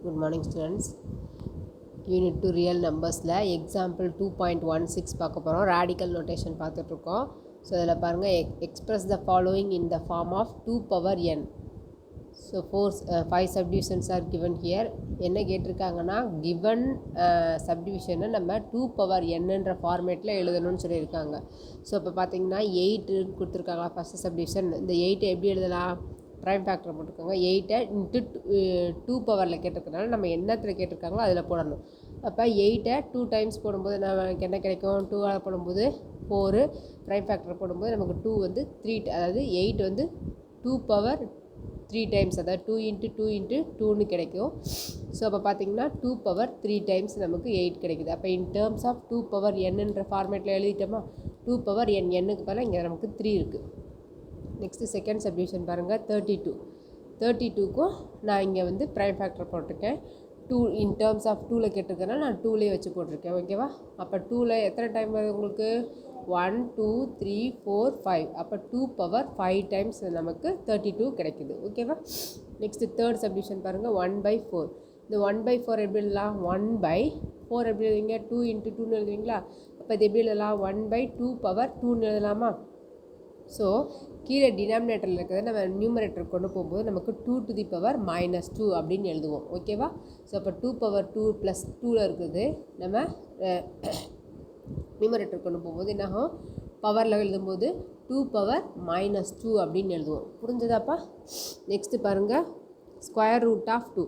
Good morning students. Unit 2 real numbersல example 2.16 பார்க்க போகிறோம். radical notation பார்த்துட்ருக்கோம். ஸோ இதில் பாருங்கள் express the following in the form of 2 power n. So 5 subdivisions are given here. என்ன கேட்டிருக்காங்கன்னா given subdivision நம்ம 2 power nன்ற ஃபார்மேட்டில் எழுதணும்னு சொல்லியிருக்காங்க. ஸோ இப்போ பார்த்தீங்கன்னா 8 கொடுத்துருக்காங்களா ஃபஸ்ட்டு சப்டிவிஷன். இந்த 8 எப்படி எழுதலாம்? ப்ரைம் ஃபேக்டர் போட்டிருக்காங்க. 8 இன்ட்டு 2 பவரில் கேட்டிருக்கனால நம்ம என்னத்தில் கேட்டிருக்காங்களோ அதில் போடணும். அப்போ 8 2 டைம்ஸ் போடும்போது நமக்கு என்ன கிடைக்கும்? 2 போடும்போது 4, ப்ரைம் ஃபேக்டர் போடும்போது நமக்கு 2 வந்து 3, அதாவது 8 வந்து 2 பவர் 3 டைம்ஸ், அதாவது 2 இன்ட்டு 2 இன்ட்டு 2ன்னு கிடைக்கும். ஸோ அப்போ பார்த்தீங்கன்னா 2 பவர் 3 டைம்ஸ் நமக்கு 8 கிடைக்குது. அப்போ இன் டேர்ம்ஸ் ஆஃப் 2 பவர் என்னன்ற ஃபார்மேட்டில் எழுதிட்டோமா? 2 பவர் n, என்னுக்கு பதிலாக இங்கே நமக்கு 3 இருக்குது. நெக்ஸ்ட்டு செகண்ட் சப்டிவிஷன் பாருங்கள். 32க்கும் நான் இங்கே வந்து ப்ரைம் ஃபேக்டர் போட்டிருக்கேன். 2 இன் டேர்ம்ஸ் ஆஃப் 2ல் கேட்டிருக்கேன்னா நான் 2லேயே வச்சு போட்டிருக்கேன். ஓகேவா? அப்போ 2ல் எத்தனை டைம் வருது உங்களுக்கு? 1 2 3 4 5. அப்போ 2 பவர் 5 டைம்ஸ் நமக்கு 32 கிடைக்குது. ஓகேவா? நெக்ஸ்ட்டு தேர்ட் சப்டிவிஷன் பாருங்கள். 1/4. இந்த 1/4 எப்படி எழுதலாம்? 1/4 எப்படி எழுதுவீங்க? 2 இன்ட்டு 2ன்னு எழுதுவீங்களா? அப்போ இது எப்படி எழுதலாம்? 1/2 பவர் 2ன்னு எழுதலாமா? ஸோ கீழே டினாமினேட்டரில் இருக்கிறத நம்ம நியூமரேட்டர் கொண்டு போகும்போது நமக்கு 2 to the power -2 அப்படின்னு எழுதுவோம். ஓகேவா? ஸோ அப்போ 2 power 2 + 2ல் இருக்குது நம்ம நியூமரேட்டர் கொண்டு போகும்போது என்னாகும்? பவரில் எழுதும்போது 2 power -2 அப்படின்னு எழுதுவோம். புரிஞ்சதாப்பா? நெக்ஸ்ட்டு பாருங்கள். √2.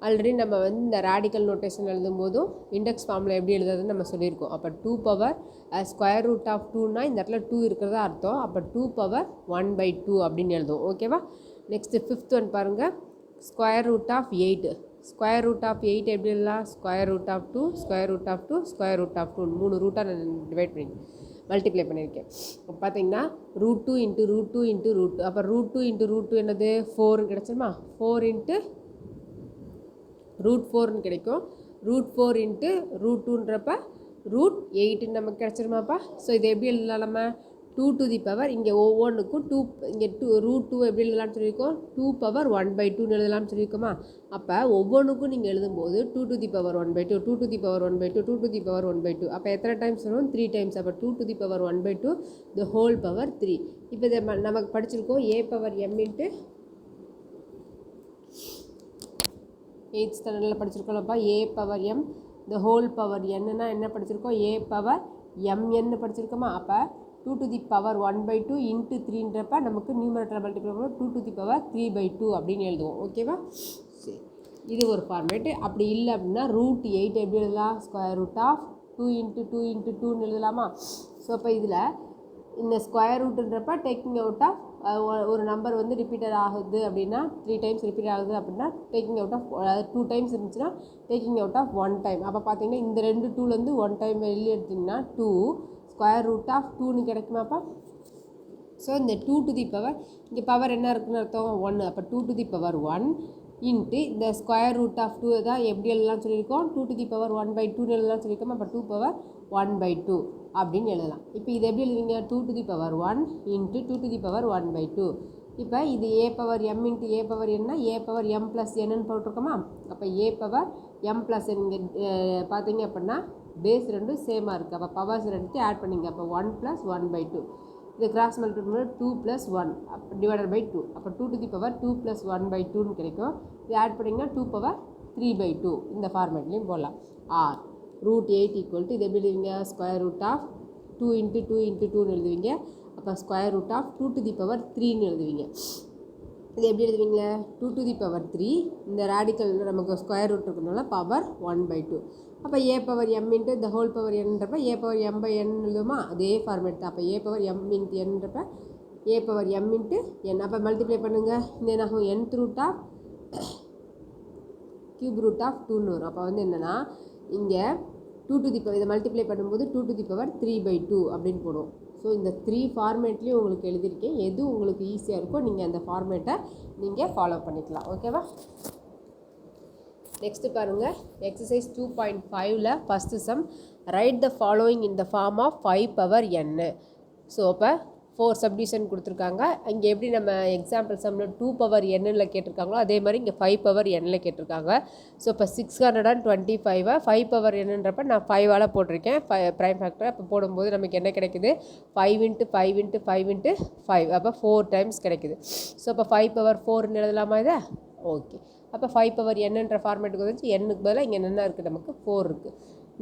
ஆல்ரெடி நம்ம வந்து இந்த ரேடிக்கல் நோட்டேஷன் எழுதும்போதும் இண்டெக்ஸ் ஃபார்மில் எப்படி எழுதுறதுன்னு நம்ம சொல்லியிருக்கோம். அப்போ 2 பவர் √2னா இந்த இடத்துல 2 இருக்கிறதா அர்த்தம். அப்போ 2 பவர் 1/2 அப்படின்னு எழுதுவோம். ஓகேவா? நெக்ஸ்ட்டு ஃபிஃப்த் ஒன் பாருங்கள். √8. √8 எப்படி எழுதலாம்? √2, √2, √2 3 ரூட்டாக நான் டிவைட் பண்ணி மல்டிப்ளை பண்ணியிருக்கேன். இப்போ பார்த்தீங்கன்னா √2 இன்ட்டு √2 இன்ட்டு √2. அப்போ √2 இன்ட்டு √2 என்னது? 4 கிடச்சிருமா? 4 இன்ட்டு √4ன்னு கிடைக்கும். √4 இன்ட்டு √2ன்றப்ப √8 நமக்கு கிடச்சிருமாப்பா? ஸோ இதை எப்படி எழுதலாம் நம்ம? 2 to the power, இங்கே ஒவ்வொன்றுக்கும் 2, இங்கே √2 எப்படி எழுதலாம்னு சொல்லியிருக்கோம்? 2 பவர் 1/2ன்னு எழுதலாம்னு சொல்லியிருக்கோமா? அப்போ ஒவ்வொன்றுக்கும் நீங்கள் எழுதும்போது 2 to the power 1/2, 2 to the power 1/2, 2 to the power 1/2. அப்போ எத்தனை டைம்ஸ் வரும்? 3 டைம்ஸ். அப்போ 2 to the power 1/2 the whole power 3. இப்போ இதை நமக்கு படிச்சிருக்கோம் a power m into 8th ஸ்டாண்டர்டில் படிச்சிருக்கோம்ப்பா. a power m the whole power nன்னா என்ன படிச்சிருக்கோம்? a power mn படிச்சிருக்கோமா? அப்போ 2 to the power 1/2 இன்ட்டு 3ன்றப்ப நமக்கு நியூமரேட்டர் மல்டிப்ளை பண்ணுவோம். 2 to the power 3/2 அப்படின்னு எழுதுவோம். ஓகேவா? சரி, இது ஒரு ஃபார்மேட்டு. அப்படி இல்லை அப்படின்னா √8 எப்படி எழுதலாம்? √2 இன்ட்டு 2 இன்ட்டு 2ன்னு எழுதலாமா? ஸோ அப்போ இதில் இந்த ஸ்கொயர் ரூட்டுன்றப்ப டேக்கிங் அவுட் ஆஃப் ஒரு நம்பர் வந்து ரிப்பீட்டட் ஆகுது அப்படின்னா 3 டைம்ஸ் ரிப்பீட் ஆகுது அப்படின்னா டேக்கிங் அவுட் ஆஃப், அதாவது 2 டைம்ஸ் இருந்துச்சுன்னா டேக்கிங் அவுட் ஆஃப் 1 டைம். அப்போ பார்த்தீங்கன்னா இந்த 2 2லேருந்து 1 டைம் வெளியே எடுத்திங்கன்னா 2 √2ன்னு கிடைக்குமாப்பா? ஸோ இந்த 2 to the power, இங்கே பவர் என்ன இருக்குன்னு அர்த்தம்? 1. அப்போ 2 to the power 1 இன்ட்டு இந்த √2 தான் எப்படி எழுதலாம்னு சொல்லியிருக்கோம்? 2 to the power 1/2ன்னு எழுதலாம்னு சொல்லியிருக்கோம். அப்போ 2 பவர் 1/2 அப்படின்னு எழுதலாம். இப்போ இது எப்படி எழுதுவீங்க? 2 to the power 1 into 2 to the power 1/2. இப்போ இது a power m into a power n, a power m + nன்னு போட்டிருக்கோமா? அப்போ a power m + n இங்கே பார்த்தீங்க அப்படின்னா பேஸ் ரெண்டும் சேமாக இருக்குது. அப்போ பவர்ஸ் ரெண்டுத்தையும் ஆட் பண்ணிங்க. அப்போ 1 + 1/2. இது கிராஸ் மல்டிப்ளை பண்ணும்போது 2 + 1 டிவைடட் பை 2. அப்போ 2 to the power 2 + 1/2ன்னு கிடைக்கும். இது ஆட் பண்ணிங்கன்னா 2 பவர் 3/2 இந்த ஃபார்மேட்லேயும் போடலாம். ஆர் √8 = இது எப்படி எழுதுவீங்க? √2 இன்ட்டு 2 இன்ட்டு 2ன்னு எழுதுவீங்க. அப்போ √2 to the power 3ன்னு எழுதுவீங்க. இது எப்படி எழுதுவீங்க? 2 to the power 3, இந்த ரேடிக்கல் நமக்கு ஸ்கொயர் ரூட் இருக்கிறதுனால பவர் 1/2. அப்போ a power m into the whole power nன்றப்ப a power m/n எழுதுமா? அதே ஃபார்மேட் தான். அப்போ a power m இன்ட்டு nன்றப்ப a power m into n. அப்போ மல்டிப்ளை பண்ணுங்கள். இந்த என்னாகும்? nth root of cube root of 2ன்னு வரும். அப்போ வந்து என்னென்னா இங்கே 2 to the power, இதை மல்டிப்ளை பண்ணும்போது 2 to the power 3/2 அப்படின்னு போடுவோம். ஸோ இந்த 3 ஃபார்மேட்லேயும் உங்களுக்கு எழுதியிருக்கேன். எது உங்களுக்கு ஈஸியாக இருக்கோ நீங்கள் அந்த ஃபார்மேட்டை நீங்கள் ஃபாலோ பண்ணிக்கலாம். ஓகேவா? நெக்ஸ்ட்டு பாருங்கள். எக்ஸசைஸ் 2.5ல் first sum. Write the following in the form of 5 power n. So அப்போ 4 சப்டிவிஷன் கொடுத்துருக்காங்க. இங்கே எப்படி நம்ம எக்ஸாம்பிள் சம்மில் 2 பவர் எண்ணில் கேட்டிருக்காங்களோ அதே மாதிரி இங்கே 5 பவர் எண்ணில் கேட்டிருக்காங்க. ஸோ இப்போ 625 5 பவர் என்னன்றப்ப நான் 5ஆல் போட்டிருக்கேன் ப்ரைம் ஃபேக்டர். அப்போ போடும்போது நமக்கு என்ன கிடைக்குது 5 × 5 × 5 × 5 அப்போ 4 டைம்ஸ் கிடைக்குது. ஸோ அப்போ 5 பவர் 4ன்னு எழுதலாமா இதை? ஓகே. அப்போ 5 பவர் என்னன்ற ஃபார்மேட்டுக்கு வந்துச்சு. எண்ணுக்கு பதிலாக இங்கே என்ன இருக்குது நமக்கு 4 இருக்குது.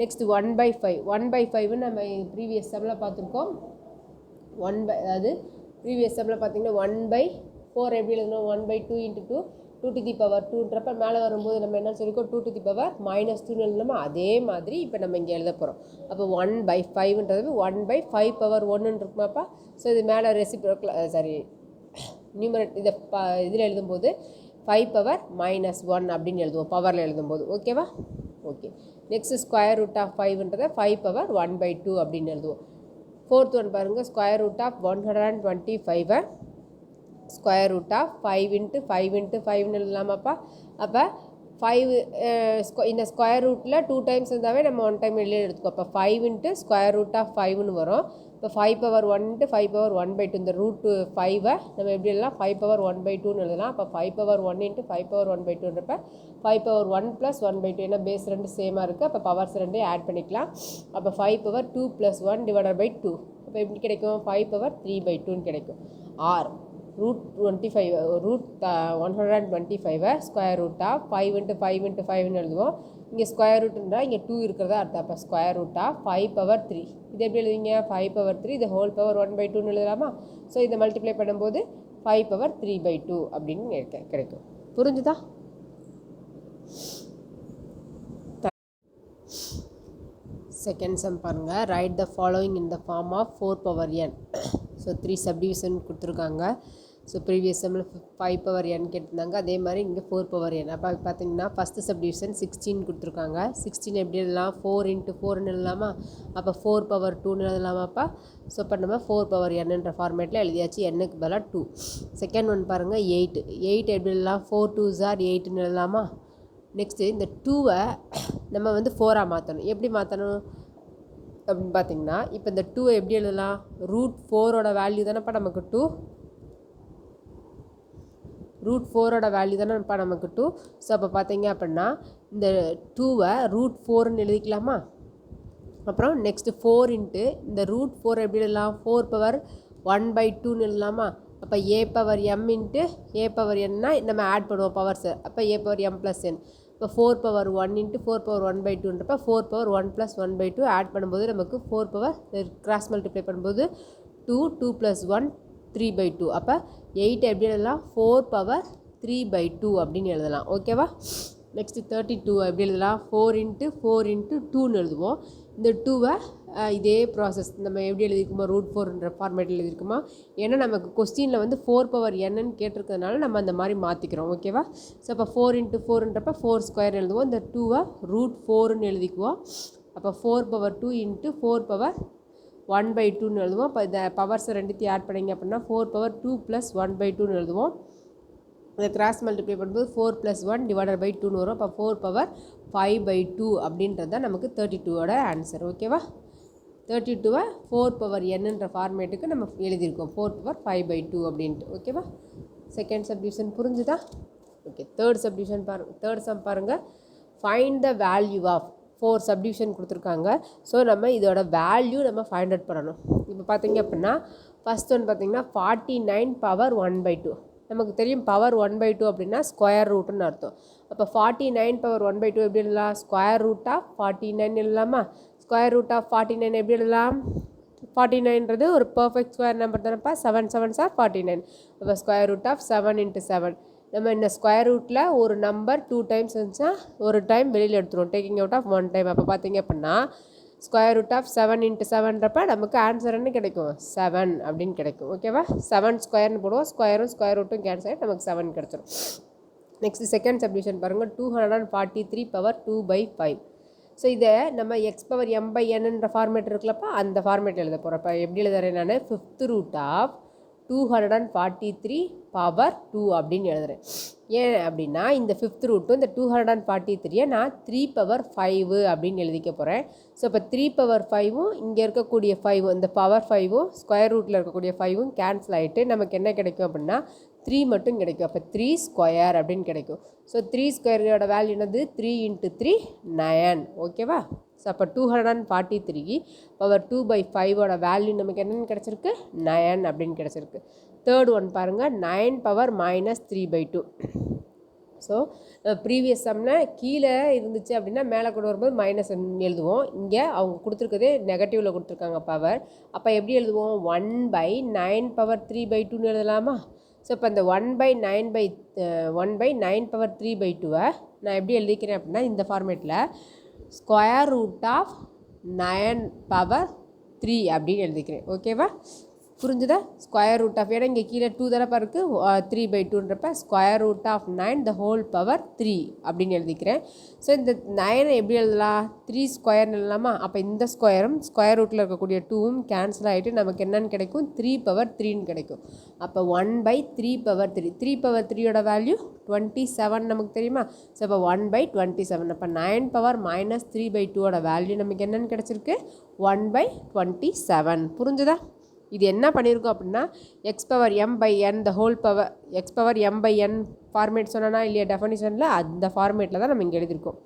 நெக்ஸ்ட் 1/5 1/5 நம்ம ப்ரீவியஸ் சம்மில் பார்த்துருக்கோம். அதாவது ப்ரீவியஸ் சம்மில் பார்த்தீங்கன்னா 1/4 எப்படி எழுதணும் 1/2 × 2 2 to the power 2ன்றப்ப மேலே வரும்போது நம்ம என்ன சொல்லியிருக்கோம் 2 to the power -2ன்னு எழுதணுமா அதே மாதிரி இப்போ நம்ம இங்கே எழுத போகிறோம். அப்போ 1/5ன்றது 1/5 பவர் 1ன்னு இருக்குமாப்பா. ஸோ இது மேலே நியூமரேட் இதில் எழுதும்போது 5 பவர் -1 அப்படின்னு எழுதுவோம் பவரில் எழுதும்போது. ஓகேவா? Okay. Next square root of 5ன்றதை 5 பவர் 1/2 அப்படின்னு எழுதுவோம். ஃபோர்த் ஒன் பாருங்கள் square root of 125 square root of 5 × 5 × 5ன்னு எழுதலாமாப்பா. அப்போ 5 இந்த ஸ்கொயர் ரூட்டில் 2 டைம்ஸ் இருந்தாவே நம்ம 1 டைம் வெளியே எடுத்துக்கோ. அப்போ 5 × ஸ்கொயர் ரூட் ஆஃப் 5ன்னு வரும். இப்போ 5 பவர் 1 × 5 பவர் 1/2 இந்த ரூட் 5 நம்ம எப்படி எழுதலாம் 5 பவர் 1/2ன்னு எழுதலாம். அப்போ 5 பவர் 1 × 5 பவர் 1/2ன்றப்ப 5 பவர் 1 + 1/2 ஏன்னா பேஸ் 2 சேமாக இருக்குது. அப்போ பவர்ஸ் 2 ஆட் பண்ணிக்கலாம். அப்போ 5 பவர் 2 + 1 / 2 அப்போ எப்படி கிடைக்கும் 5 பவர் 3/2ன்னு கிடைக்கும். Or root 125 square root of 5 × 5 × 5ன்னு எழுதுவோம். இங்கே ஸ்கொயர் ரூட்டுன்றா இங்கே 2 இருக்கிறதா அர்த்தம். அப்போ ஸ்கொயர் ரூட் ஆஃப் 5 பவர் 3 இது எப்படி எழுதுவீங்க 5 பவர் 3 இது ஹோல் பவர் 1/2ன்னு எழுதலாமா. ஸோ இதை மல்டிப்ளை பண்ணும்போது 5 பவர் 3/2 அப்படின்னு கிடைக்கும். புரிஞ்சுதா? செகண்ட் சம் பாருங்கள். Write the following in the form of 4 power n. So 3 subdivision கொடுத்துருக்காங்க. ஸோ ப்ரீவியஸ் சம்மில் 5 பவர் n கேட்டிருந்தாங்க. அதே மாதிரி இங்கே 4 பவர் n. அப்போ பார்த்தீங்கன்னா ஃபஸ்ட்டு சப்டிவிஷன் 16 கொடுத்துருக்காங்க. 16 எப்படி எழுதலாம் 4 × 4ன்னு எழுதலாமா. அப்போ 4 பவர் 2ன்னு எழுதலாமாப்பா. ஸோ இப்போ நம்ம 4 பவர் nன்ற ஃபார்மேட்டில் எழுதியாச்சு. n-க்கு பதிலாக 2. செகண்ட் ஒன் பாருங்கள் 8 எப்படி எழுதலாம் 4 2s are 8ன்னு எழுதலாமா. நெக்ஸ்ட்டு இந்த 2வை நம்ம வந்து 4ஆக மாற்றணும். எப்படி மாற்றணும் அப்படின்னு பார்த்தீங்கன்னா இப்போ இந்த 2வை எப்படி எழுதலாம் ரூட் 4ஓட வேல்யூ தானேப்பா நமக்கு 2 ரூட் 4ஓட வேல்யூ தானே இப்போ நமக்கு 2. ஸோ அப்போ பார்த்தீங்க அப்படின்னா இந்த 2வை ரூட் 4ன்னு எழுதிக்கலாமா. அப்புறம் நெக்ஸ்ட்டு 4 × இந்த ரூட் 4 எப்படி எழுதலாம் 4 பவர் 1/2ன்னு எழுதலாமா. அப்போ a power m × a power n-னா நம்ம ஆட் பண்ணுவோம் பவர்ஸை. அப்போ a பவர் m + n. இப்போ 4 பவர் 1 × 4 பவர் 1/2ன்றப்ப 4 பவர் 1 + 1/2 ஆட் பண்ணும்போது நமக்கு 4 பவர் கிராஸ் மல்டிப்ளை பண்ணும்போது 2 2 + 1 3/2. அப்போ 8 எப்படி எழுதலாம் 4 பவர் 3/2 அப்படின்னு எழுதலாம். ஓகேவா? நெக்ஸ்ட்டு 32 எப்படி எழுதலாம் 4 × 4 × 2ன்னு எழுதுவோம். இந்த 2வை இதே ப்ராசஸ் நம்ம எப்படி எழுதிருக்குமோ ரூட் 4ன்ற ஃபார்மேட்டில் எழுதிருக்குமா. ஏன்னா நமக்கு கொஸ்டினில் வந்து 4 பவர் என்னன்னு கேட்டிருக்கிறதுனால நம்ம அந்த மாதிரி மாற்றிக்கிறோம். ஓகேவா? ஸோ அப்போ 4 × 4ன்றப்ப 4 ஸ்கொயர் எழுதுவோம். இந்த 2வை ரூட் 4ன்னு எழுதிக்குவோம். அப்போ 4 பவர் 2 × 4 பவர் 1/2ன்னு எழுதுவோம். இப்போ இந்த பவர்ஸை ரெண்டுத்தையும் ஆட் பண்ணிங்க அப்படின்னா 4 பவர் 2 + 1/2ன்னு எழுதுவோம். இதை கிராஸ் மல்டிப்ளை பண்ணும்போது 4 + 1 / 2ன்னு வரும். அப்போ 4 பவர் 5/2 அப்படின்றது தான் நமக்கு 32ஓட ஆன்சர். ஓகேவா? 32வை 4 பவர் nன்ற ஃபார்மேட்டுக்கு நம்ம எழுதியிருக்கோம் 4 பவர் 5/2 அப்படின்ட்டு. ஓகேவா? செகண்ட் சப்டிவிஷன் புரிஞ்சுதா? ஓகே. தேர்ட் சம் பாருங்கள். Find the value of 4 subdivision கொடுத்துருக்காங்க. ஸோ நம்ம இதோட வேல்யூ நம்ம ஃபைண்ட் அவுட் பண்ணணும். இப்போ பார்த்தீங்க அப்படின்னா ஃபஸ்ட் ஒன் பார்த்தீங்கன்னா 49 பவர் 1/2 நமக்கு தெரியும். பவர் 1/2 அப்படின்னா ஸ்கொயர் ரூட்டுன்னு அர்த்தம். அப்போ 49 பவர் 1/2 எப்படி எழுதலாம் ஸ்கொயர் ரூட் ஆஃப் 49 எழுதலாமா. ஸ்கொயர் ரூட் ஆஃப் 49 எப்படி எழுதலாம் 49ன்றது ஒரு பர்ஃபெக்ட் ஸ்கொயர் நம்பர் தானேப்பா. 7 7s are 49. அப்போ ஸ்கொயர் ரூட் ஆஃப் 7 × 7 நம்ம இந்த ஸ்கொயர் ரூட்டில் ஒரு நம்பர் 2 டைம்ஸ் இருந்துச்சுன்னா ஒரு டைம் வெளியில் எடுத்துருவோம் டேக்கிங் அவுட் ஆஃப் 1 டைம். அப்போ பார்த்தீங்க அப்படின்னா ஸ்கொயர் ரூட் ஆஃப் 7 × 7ன்றப்ப நமக்கு ஆன்சர் என்ன கிடைக்கும் 7 அப்படின்னு கிடைக்கும். ஓகேவா? 7 ஸ்கொயர்னு போடுவோம். ஸ்கொயரும் ஸ்கொயர் ரூட்டும் கேன்சல் ஆகி நமக்கு 7 கிடச்சிரும். நெக்ஸ்ட் செகண்ட் சப்டிவிஷன் பாருங்கள் 243 பவர் 2/5. ஸோ இதை நம்ம எக்ஸ் பவர் m/nன்ற ஃபார்மேட் இருக்குல்லப்பா அந்த ஃபார்மேட் எழுத போகிறப்ப எப்படி எழுதுறேன் நான் 5th ரூட் ஆஃப் 243 பவர் 2 அப்படின்னு எழுதுகிறேன். ஏன் அப்படின்னா இந்த 5th ரூட்டும் இந்த 243 நான் 3 பவர் 5 அப்படின்னு எழுதிக்க போகிறேன். ஸோ இப்போ 3 பவர் 5ம் இங்கே இருக்கக்கூடிய 5 இந்த பவர் 5ம் ஸ்கொயர் ரூட்டில் இருக்கக்கூடிய 5ம் கேன்சல் ஆகிட்டு நமக்கு என்ன கிடைக்கும் அப்படின்னா 3 மட்டும் கிடைக்கும். அப்போ 3 ஸ்கொயர் அப்படின்னு கிடைக்கும். ஸோ 3 ஸ்கொயரோட வேல்யூ என்னது 3 × 3 9. ஓகேவா? ஸோ அப்போ 243 பவர் 2/5ஓட வேல்யூ நமக்கு என்னென்னு கிடச்சிருக்கு 9 அப்படின்னு கிடச்சிருக்கு. தேர்ட் ஒன் பாருங்கள் 9 பவர் -3/2. ஸோ ப்ரீவியஸ் சம்மில் கீழே இருந்துச்சு அப்படின்னா மேலே கொண்டு வரும்போது மைனஸ் எழுதுவோம். இங்கே அவங்க கொடுத்துருக்கதே நெகட்டிவில் கொடுத்துருக்காங்க பவர். அப்போ எப்படி எழுதுவோம் 1/9 பவர் 3/2ன்னு எழுதலாமா? ஸோ இப்போ இந்த 1/9 பவர் 3/2 நான் எப்படி எழுதிக்கிறேன் அப்படின்னா இந்த ஃபார்மேட்டில் ஸ்கொயர் ரூட் ஆஃப் 9 பவர் 3 அப்படின்னு எழுதிக்கிறேன். ஓகேவா? புரிஞ்சுதா? ஸ்கொயர் ரூட் ஆஃப், ஏன்னா இங்கே கீழே 2 தடவை இருக்குது 3/2ன்றப்ப square root of 9 the whole power 3 அப்படின்னு எழுதிக்கிறேன். ஸோ இந்த 9 எப்படி எழுதலாம் 3 ஸ்கொயர்னு எழுதலாமா? அப்போ இந்த ஸ்கொயரும் ஸ்கொயர் ரூட்டில் இருக்கக்கூடிய 2ம் கேன்சல் ஆகிட்டு நமக்கு என்னென்னு கிடைக்கும் 3 பவர் 3ன்னு கிடைக்கும். அப்போ 1/3 பவர் 3 3 பவர் 3யோட வேல்யூ 27 நமக்கு தெரியுமா? ஸோ இப்போ 1/27. அப்போ 9 பவர் -3/2ஓட வேல்யூ நமக்கு என்னென்னு கிடச்சிருக்கு 1/27. புரிஞ்சுதா? இது என்ன பண்ணியிருக்கோம் அப்படின்னா எக்ஸ் பவர் m/n த whole power X power m/n format சொன்னா இல்லையா டெஃபனிஷனில், அந்த ஃபார்மேட்டில் தான் நம்ம இங்கே எழுதியிருக்கோம்.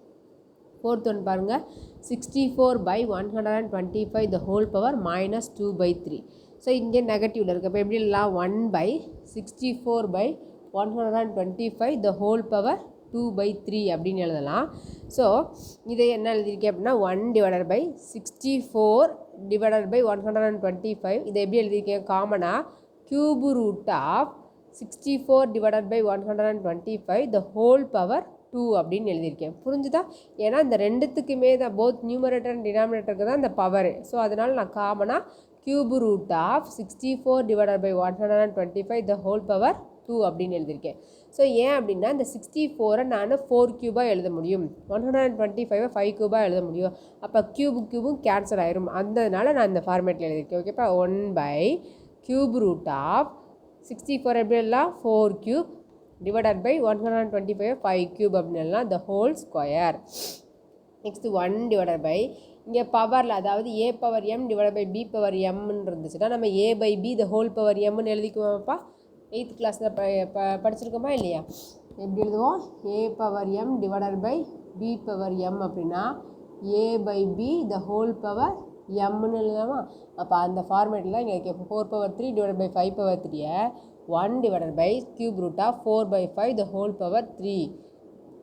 ஃபோர்த் ஒன் பாருங்கள் 64/125 த ஹோல் பவர் -2/3. ஸோ இங்கே நெகட்டிவில் இருக்குது. அப்போ எப்படி இல்லைலாம் 1/64/125 த ஹோல் பவர் 2/3 அப்படின்னு எழுதலாம். ஸோ இதை என்ன எழுதியிருக்கேன் அப்படின்னா 1/64/125. இதை எப்படி எழுதியிருக்கேன் காமனாக cube root of 64/125 the whole power 2 அப்படின்னு எழுதியிருக்கேன். புரிஞ்சுதா? ஏன்னா இந்த ரெண்டுத்துக்குமே தான் போத் நியூமரேட்டர் அண்ட் டினாமினேட்டருக்கு தான் இந்த பவர். ஸோ அதனால் நான் காமனாக cube root of 64/125 the whole power 2 அப்படின்னு எழுதியிருக்கேன். ஸோ ஏன் அப்படின்னா இந்த 64 நான் 4 கியூபாக எழுத முடியும், 125 5 கியூபாக எழுத முடியும். அப்போ கியூபும் கேன்சல் ஆயிரும். அந்ததுனால நான் இந்த ஃபார்மேட்டில் எழுதியிருக்கேன். ஓகேப்பா? 1/கியூப் ரூட் ஆஃப் 64 எப்படி எல்லாம் 4 கியூப் டிவைடட் பை 125 5 கியூப் அப்படின்னு எல்லாம் the whole square. Next 1 divided by இங்கே பவரில், அதாவது a power m divide by b power mன்னு இருந்துச்சுன்னா நம்ம a/b த ஹோல் பவர் mன்னு எழுதிக்குவோம்ப்பா. 8th கிளாஸில் படிச்சிருக்கோமா இல்லையா? எப்படி எழுதுவோம் a power m divided by b power m அப்படின்னா a/b த ஹோல் பவர் mன்னு எழுதலாமா? அப்போ அந்த ஃபார்மேட்டில் இங்கே 4 power 3 divide by 5 power 3 1 divided by cube root of 4/5 the whole power 3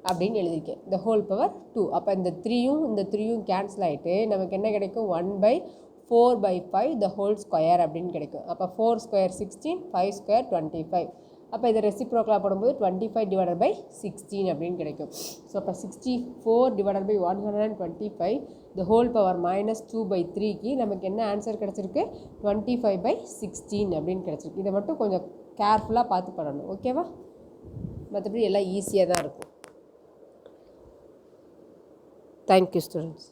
அப்படின்னு எழுதியிருக்கேன். The whole power 2. அப்போ இந்த 3யும் கேன்சல் ஆகிட்டு நமக்கு என்ன கிடைக்கும் 1/4/5 த ஹோல் ஸ்கொயர் அப்படின்னு கிடைக்கும். அப்போ 4 ஸ்கொயர் 16 5 ஸ்கொயர் 25. அப்போ இதை ரெசிப்ரோக்கலாக போடும்போது 25 டிவைடட் பை 16 அப்படின்னு கிடைக்கும். ஸோ அப்போ 64 divided by 125 the whole power -2/3க்கு நமக்கு என்ன ஆன்சர் கிடச்சிருக்கு 25/16 அப்படின்னு கிடச்சிருக்கு. இதை மட்டும் கொஞ்சம் கேர்ஃபுல்லாக பார்த்து பண்ணணும். ஓகேவா? மற்றபடி எல்லாம் ஈஸியாக தான் இருக்கும். Thank you students.